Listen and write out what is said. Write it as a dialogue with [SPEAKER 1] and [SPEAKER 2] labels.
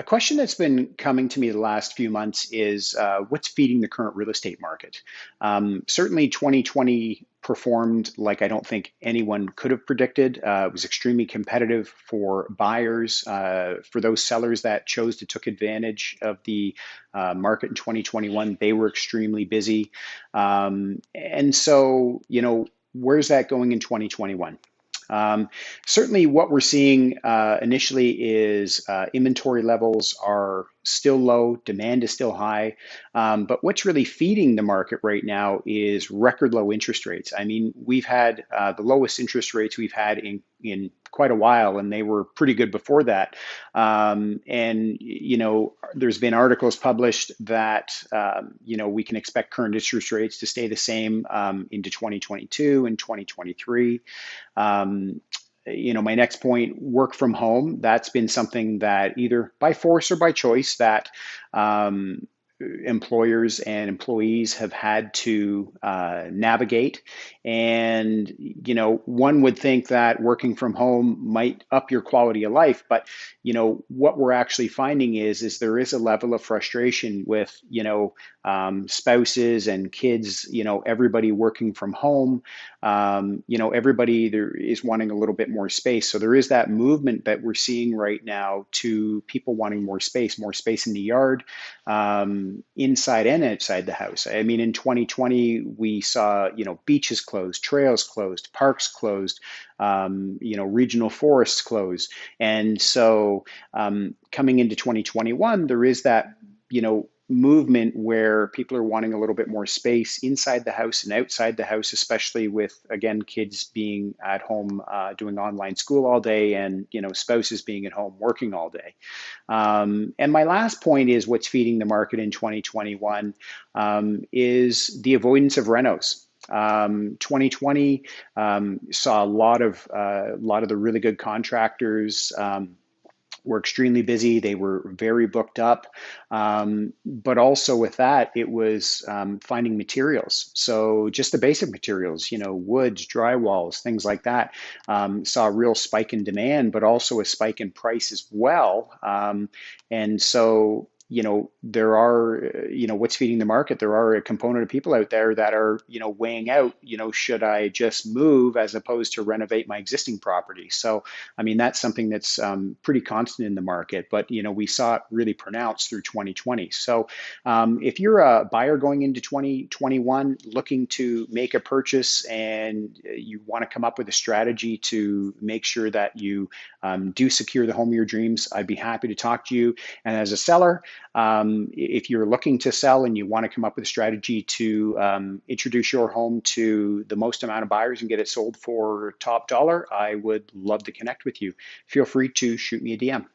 [SPEAKER 1] A question that's been coming to me the last few months is what's feeding the current real estate market? Certainly, 2020 performed like I don't think anyone could have predicted. It was extremely competitive for buyers, for those sellers that chose to took advantage of the market in 2021. They were extremely busy, and so where's that going in 2021? Um, Certainly, what we're seeing initially is inventory levels are still low, demand is still high, but what's really feeding the market right now is record low interest rates. I mean, we've had the lowest interest rates we've had in quite a while, and they were pretty good before that. And there's been articles published that we can expect current interest rates to stay the same into 2022 and 2023. Um, my next point, work from home, that's been something that either by force or by choice that um, employers and employees have had to navigate. And, one would think that working from home might up your quality of life, but, what we're actually finding is there is a level of frustration with, spouses and kids, everybody working from home. Everybody there is wanting a little bit more space. So there is that movement that we're seeing right now to people wanting more space in the yard, inside and outside the house. I mean, in 2020, we saw, beaches closed, trails closed, parks closed, regional forests closed. And so coming into 2021, there is that, movement where people are wanting a little bit more space inside the house and outside the house, especially with, again, kids being at home doing online school all day and, spouses being at home working all day. And my last point is what's feeding the market in 2021 is the avoidance of renos. 2020 saw a lot of the really good contractors were extremely busy. They were very booked up. But also with that, it was finding materials. So just the basic materials, woods, drywalls, things like that, saw a real spike in demand, but also a spike in price as well. And so there are, what's feeding the market. There are a component of people out there that are, weighing out, should I just move as opposed to renovate my existing property? So, I mean, that's something that's pretty constant in the market, but, we saw it really pronounced through 2020. So, if you're a buyer going into 2021 looking to make a purchase and you want to come up with a strategy to make sure that you do secure the home of your dreams, I'd be happy to talk to you. And as a seller, if you're looking to sell and you want to come up with a strategy to introduce your home to the most amount of buyers and get it sold for top dollar, I would love to connect with you. Feel free to shoot me a DM.